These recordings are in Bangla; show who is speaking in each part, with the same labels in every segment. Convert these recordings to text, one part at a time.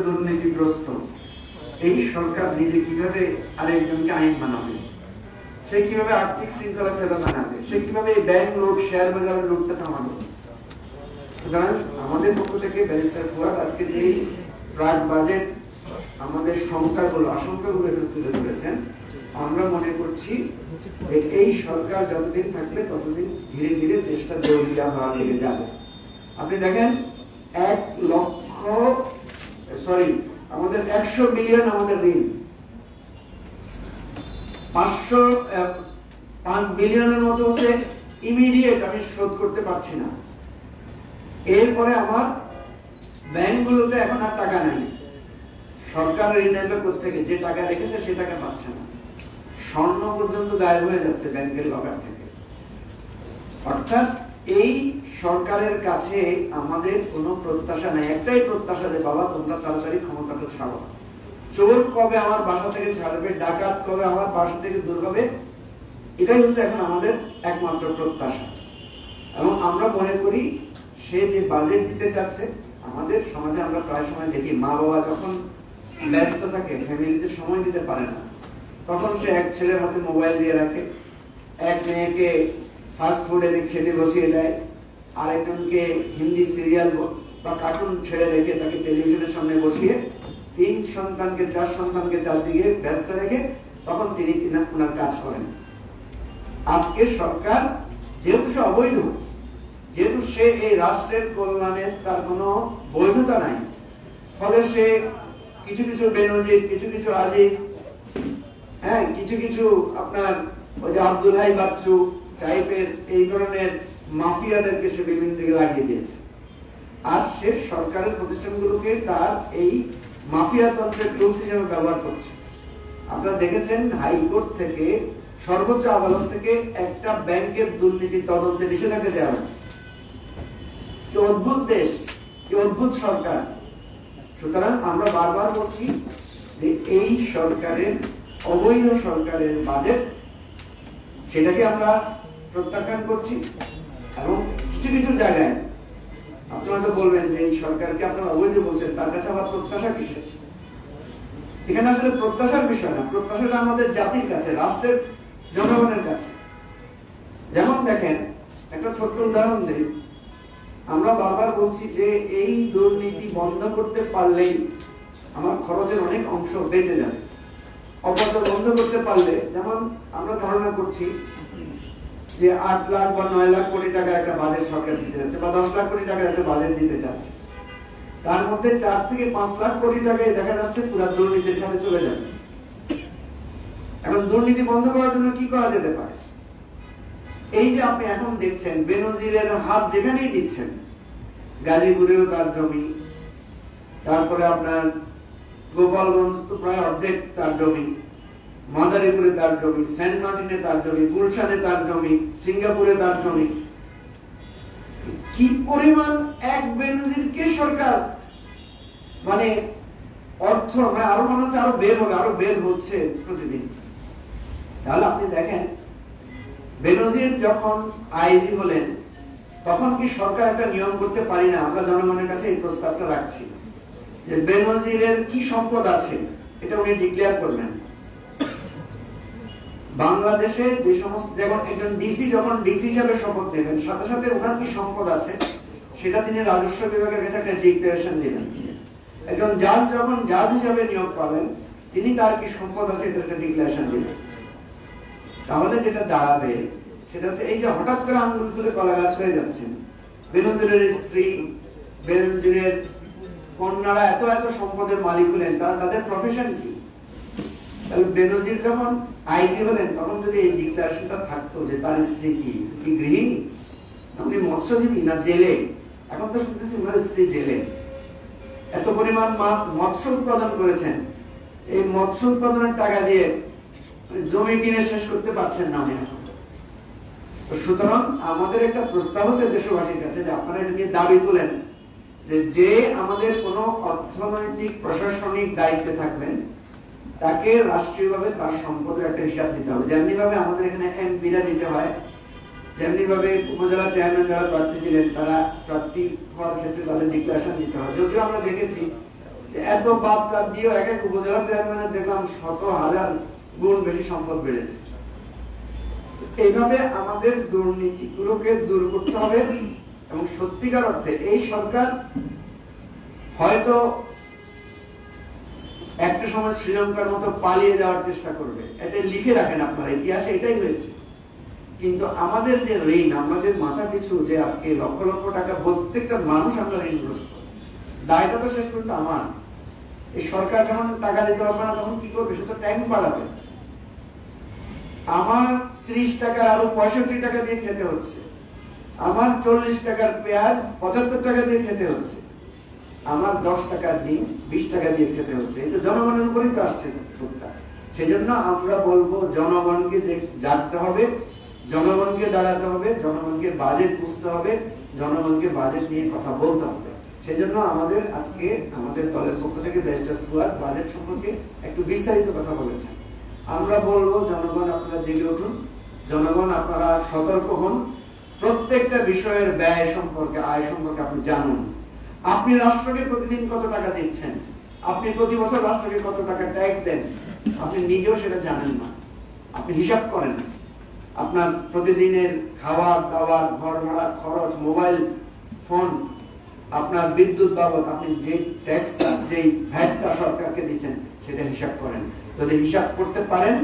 Speaker 1: দুর্নীতিগ্রস্ত এই সরকার নিজে কিভাবে আরেকজনকে আইন বানাবে, সে কিভাবে আর্থিক শৃঙ্খলা ফেরত আনাবে, সে কিভাবে ব্যাংক লুট, শেয়ার বাজারের লুটটা থামাবে। সুতরাং আমাদের পক্ষ থেকে ব্যারিস্টার ফুয়াদ আজকে যে প্রাক বাজেট আমাদের আশঙ্কাগুলো তুলে ধরেছেন, আমরা মনে করছি যে এই সরকার যতদিন থাকবে ততদিন ধীরে ধীরে দেশটা দেউলিয়া হওয়া লেগে যাবে। আপনি দেখেন 100 বিলিয়ন আমাদের ঋণ, 5 বিলিয়নের মতো হচ্ছে ইমিডিয়েট আমি শোধ করতে পারছি না। এরপরে আমার ব্যাংকগুলোতে এখন আর টাকা নাই, সরকার ঋণ নেবে কোত্থেকে, যে টাকা রেখেছে সে টাকা পাচ্ছে না, স্বর্ণ পর্যন্ত গায়েব হয়ে যাচ্ছে ব্যাংকের লকার থেকে। অর্থাৎ এই সরকারের কাছে আমাদের কোনো প্রত্যাশা নাই, একটাই প্রত্যাশা যে বাবা তোমরা তাড়াতাড়ি ক্ষমতাটা ছাড়ো। চোর কবে আমার বাসা থেকে ছাড়বে, ডাকাত কবে আমার বাসা থেকে দূর হবে, এটাই হচ্ছে এখন আমাদের একমাত্র প্রত্যাশা। এবং আমরা মনে করি সে যে বাজেট দিতে চাচ্ছে, আমাদের সমাজে আমরা প্রায় সময় দেখি মা বাবা যখন ব্যস্ত থাকে, ফ্যামিলিতে সময় দিতে পারে না, তখন সে এক ছেলের হাতে মোবাইল দিয়ে রাখে, এক মেয়েকে ফাস্ট ফুড এনে খেতে বসিয়ে দেয়, আরেকজনকে হিন্দি সিরিয়াল বা কার্টুন ছেড়ে রেখে তাকে টেলিভিশনের সামনে বসিয়ে 4 সন্তানকে চারদিকে ব্যস্ত রেখে তখন তিনি ওনার কাজ করেন। আজকে সরকার যেহেতু সে অবৈধ, যেহেতু সে এই রাষ্ট্রের কল্যাণে তার কোনো বৈধতা নাই, ফলে সে কিছু কিছু বেনজির, কিছু কিছু আজিজ, কিছু কিছু আপনার ওই যে আব্দুল হাই বাচ্চু টাইপের এই ধরনের মাফিয়াদেরকে সে বিভিন্ন দিকে লাগিয়ে দিয়েছে। আর সে সরকারের প্রতিষ্ঠানগুলোকে তার এই মাফিয়া তন্ত্রের টুলস হিসেবে ব্যবহার করছে। আপনারা দেখেছেন হাইকোর্ট থেকে, সর্বোচ্চ আদালত থেকে একটা ব্যাংকের দুর্নীতি তদন্তে নিষেধাজ্ঞা দেওয়া হয়েছে। কি অদ্ভুত দেশ, কি অদ্ভুত সরকার। সুতরাং আমরা বারবার বলছি যে এই সরকারের অবৈধ সরকারের বাজেট, সেটাকে আমরা প্রত্যাখ্যান করছি। এবং কিছু কিছু জায়গায় আপনারা তো বলবেন যে এই সরকারকে আপনারা অবৈধ বলছেন, তার কাছে আবার প্রত্যাশা কিসের? এখানে আসলে প্রত্যাশার বিষয় না, প্রত্যাশাটা আমাদের জাতির কাছে, রাষ্ট্রের জনগণের কাছে। যেমন দেখেন, একটা ছোট্ট উদাহরণ দিই, আমরা বারবার বলছি যে এই দুর্নীতি বন্ধ করতে পারলেই আমার খরচের অনেক অংশ বেঁচে যাবে। অপচয় বন্ধ করতে পারলে, যেমন আমরা ধারণা করছি যে 8 লাখ বা 9 লাখ কোটি টাকা একটা বাজেট সরকার দিতে যাচ্ছে, বা 10 লাখ কোটি টাকা একটা বাজেট দিতে যাচ্ছে, তার মধ্যে 4 থেকে 5 লাখ কোটি টাকায় দেখা যাচ্ছে পুরো দুর্নীতির খাতে চলে যাবে। এখন দুর্নীতি বন্ধ করার জন্য কি করা যেতে পারে? এই যে আপনি এখন দেখছেন বেনজিরের হাত যেখানেই দিচ্ছেন, গাজীপুরেও তার জমি, তারপরে আপনার গোপালগঞ্জ তো প্রায় অর্ধেক তার জমি, মাদারীপুরে তার জমি, সেন্ট মার্টিনে তার জমি, গুলশানে তার জমি, সিঙ্গাপুরে তার জমি। কি পরিমাণ এক বেনজিরকে সরকার মানে অর্থ আরো মনে হচ্ছে আরো বের হচ্ছে প্রতিদিন। তাহলে আপনি দেখেন বেনজির যখন আইজি হলেন, তখন কি সরকার একটা নিয়ম করতে পারি না? আমরা জনগণের কাছে এই প্রস্তাবটা রাখছি যে বেনজিরের কি সম্পদ আছে এটা উনি ডিক্লেয়ার করবেন। বাংলাদেশে যে সমস্ত, যেমন একজন ডিসি যখন ডিসি হিসাবে শপথ নেবেন, সাথে সাথে ওনার কি সম্পদ আছে সেটা তিনি রাজস্ব বিভাগের কাছে একটা ডিক্লারেশন দিবেন। একজন জাজ যখন জাজ হিসাবে নিয়োগ পাবেন, তিনি তার কি সম্পদ আছে এটা একটা ডিক্লারেশন দিবেন। তাহলে যেটা দাঁড়াবে সেটা হচ্ছে এই যে হঠাৎ করে আঙ্গুল ফুলে কলা গাছ হয়ে যাচ্ছেন, বেনজিরের স্ত্রী, বেনজিরের কন্যারা এত এত সম্পদের মালিক হলেন, তাদের প্রফেশন কি? তাহলে বেনজির যখন আইজি হলেন, তখন যদি এই ডিক্লারেশনটা থাকতো যে তার স্ত্রী কি গৃহিণী, উনি মৎস্যজীবী না জেলে, এখন তো শুনতেছি ওনার স্ত্রী জেলে, এত পরিমাণ মৎস্য উৎপাদন করেছেন, এই মৎস্য উৎপাদনের টাকা দিয়ে জমি কিনে শেষ করতে পারছেন না। সুতরাং আমাদের একটা প্রস্তাব হচ্ছে দেশবাসীর কাছে যে আপনারা এটা নিয়ে দাবি তোলেন যে আমাদের কোন অর্থনৈতিক প্রশাসনিক দায়িত্বে থাকবেন, তাকে রাষ্ট্রীয়ভাবে তার সম্পদের একটা হিসাব দিতে হবে। যেমনি ভাবে আমাদের এখানে এমপিরা দিতে হয়, যেমনি ভাবে উপজেলা চেয়ারম্যান যারা প্রার্থী ছিলেন তারা প্রার্থী হওয়ার ক্ষেত্রে তাদের ডিক্লারেশন দিতে হয়। যদিও আমরা দেখেছি যে এত বাদ টাদ দিয়েও এক এক উপজেলা চেয়ারম্যানের দেখলাম শত হাজার গুণ বেশি সম্পদ বেড়েছে। এইভাবে আমাদের দুর্নীতিগুলোকে দূর করতে হবে এবং সত্যিকার অর্থে এই সরকার হয়তো একটা সময় শ্রীলঙ্কার মতো পালিয়ে যাওয়ার চেষ্টা করবে, এটা লিখে রাখেন আপনারা, ইতিহাসে এটাই হয়েছে। কিন্তু আমাদের যে ঋণ, আমাদের মাথা পিছু যে আজকে লক্ষ লক্ষ টাকা প্রত্যেকটা মানুষ আমরা ঋণগ্রস্ত, দায়টা তো শেষ পর্যন্ত আমার। এই সরকার যখন টাকা দিতে পারবে না তখন কি করবে? সে তো ট্যাক্স বাড়াবে। আমার 30 টাকার আলু 65 টাকা দিয়ে খেতে হচ্ছে, আমার 40 টাকার পেঁয়াজ 75 টাকা দিয়ে খেতে হচ্ছে, আমার 10 টাকার ডিম 20 টাকা দিয়ে খেতে হচ্ছে। এটা জনগণের উপরেই তো আসছে সুদটা। সেজন্য আমরা বলবো জনগণকে যে জাগতে হবে, জনগণকে দাঁড়াতে হবে, জনগণকে বাজেট বুঝতে হবে, জনগণকে বাজেট নিয়ে কথা বলতে হবে। সেজন্য আমাদের আজকে আমাদের দলের পক্ষ থেকে ব্যারিস্টার ফুয়াদ বাজেট সম্পর্কে একটু বিস্তারিত কথা বলেছেন। আমরা বলবো জনগণ আপনারা জেগে উঠুন, জনগণ আপনারা সতর্ক হন, প্রত্যেকটা বিষয়ের ব্যয় সম্পর্কে, আয় সম্পর্কে আপনি জানুন। আপনি রাষ্ট্রকে প্রতিদিন কত টাকা দিচ্ছেন, আপনি প্রতি বছর রাষ্ট্রকে কত টাকা ট্যাক্স দেন, আপনি নিজেও সেটা জানেন না। আপনি হিসাব করেন আপনার প্রতিদিনের খাবার দাবার, ঘর ভাড়া খরচ, মোবাইল ফোন, আপনার বিদ্যুৎ বাবদ আপনি যে ট্যাক্সটা, যে ভ্যাটটা সরকারকে দিচ্ছেন সেটা হিসাব করেন। যদি হিসাব করতে পারেন,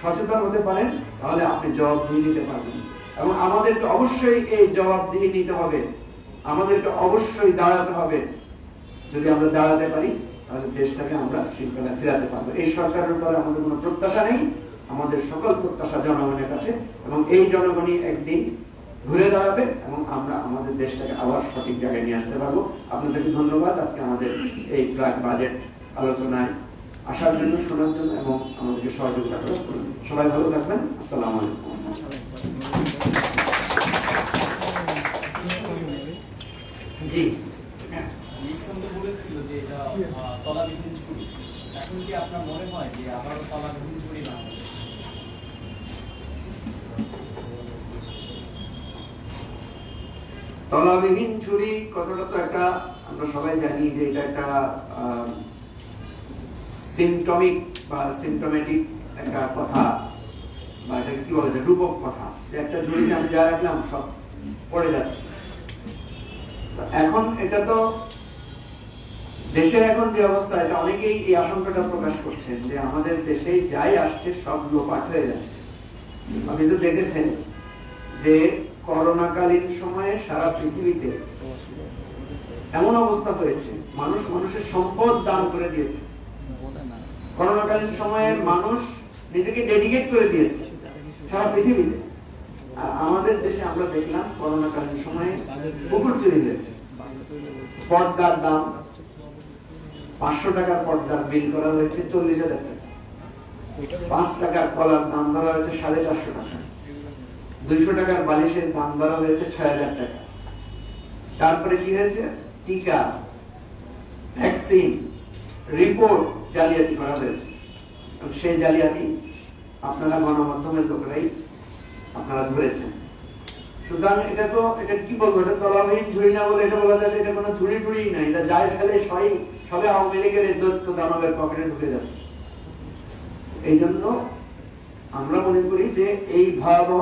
Speaker 1: সচেতন হতে পারেন, তাহলে আপনি জবাবদিহি নিতে পারবেন। এবং আমাদেরকে অবশ্যই এই জবাবদিহি নিতে হবে, আমাদেরকে অবশ্যই দাঁড়াতে হবে। যদি আমরা দাঁড়াতে পারি তাহলে দেশটাকে আমরা শৃঙ্খলা ফেরাতে পারবো। এই সরকারের উপরে আমাদের কোনো প্রত্যাশা নেই, আমাদের সকল প্রত্যাশা জনগণের কাছে, এবং এই জনগণই একদিন ঘুরে দাঁড়াবে এবং আমরা আমাদের দেশটাকে আবার সঠিক জায়গায় নিয়ে আসতে পারবো। আপনাদেরকে ধন্যবাদ আজকে আমাদের এই বাজেট আলোচনায় আসার জন্য, শোনার জন্য এবং আমাদেরকে সহযোগিতা করার জন্য। সবাই ভালো থাকবেন। আসসালামু আলাইকুম। জি,
Speaker 2: বলেছিল যে এটা তলাবিহীন ঝুড়ি, এখন কি আপনার মনে হয় যে আবারও তলাবিহীন ঝুড়ি না হবে?
Speaker 1: তলাবিহীন ঝুড়ি কথাটা তো একটা, আমরা সবাই জানি যে এটা একটা সিমটমিক বা সিমটোমেটিক একটা কথা, বা এটা কি বলে যে রূপক কথা, যে একটা ঝুড়িতে আমি যা রাখলাম সব পড়ে যাচ্ছে। এখন এটা তো দেশের এখন যে অবস্থা, এটা অনেকেই এই আশঙ্কাটা প্রকাশ করছেন যে আমাদের দেশে যাই আসছে সব লোপাট হয়ে যাচ্ছে। আপনি তো দেখেছেন যে করোনাকালীন সময়ে সারা পৃথিবীতে এমন অবস্থা হয়েছে, মানুষ মানুষের সম্পদ দান করে দিয়েছে। করোনাকালীন সময়ে মানুষ নিজেকে ডেডিকেট করে দিয়েছে সারা পৃথিবীতে। আর আমাদের দেশে আমরা দেখলাম করোনাকালীন সময়ে পুকুর চুরি হয়েছে। পর্দার দাম 500 টাকার পর্দার বিল করা হয়েছে 40,000 টাকা, 5 টাকার কলার দাম ধরা হয়েছে 450 টাকা, 200 টাকার বালিশের দাম ধরা হয়েছে 6,000 টাকা। তারপরে কি হয়েছে? টিকা, ভ্যাকসিন, রিপোর্ট জালিয়াতি করা হয়েছে। সেই জালিয়াতি আপনারা গণমাধ্যমের লোকেরাই আপনারা ধরেছেন। সুতরাং এটা তো, এটা কি বলবো, এটা তলাবিহীন ঝুড়ি না বলে এটা বলা যায় এটা কোনো ঝুড়ি টুড়ি না, এটা যায় ফেলে সবে আওয়ামী লীগের দৈত্য দানবের পকেটে ঢুকে যাচ্ছে। এই জন্য আমরা মনে করি যে এই ভয়াবহ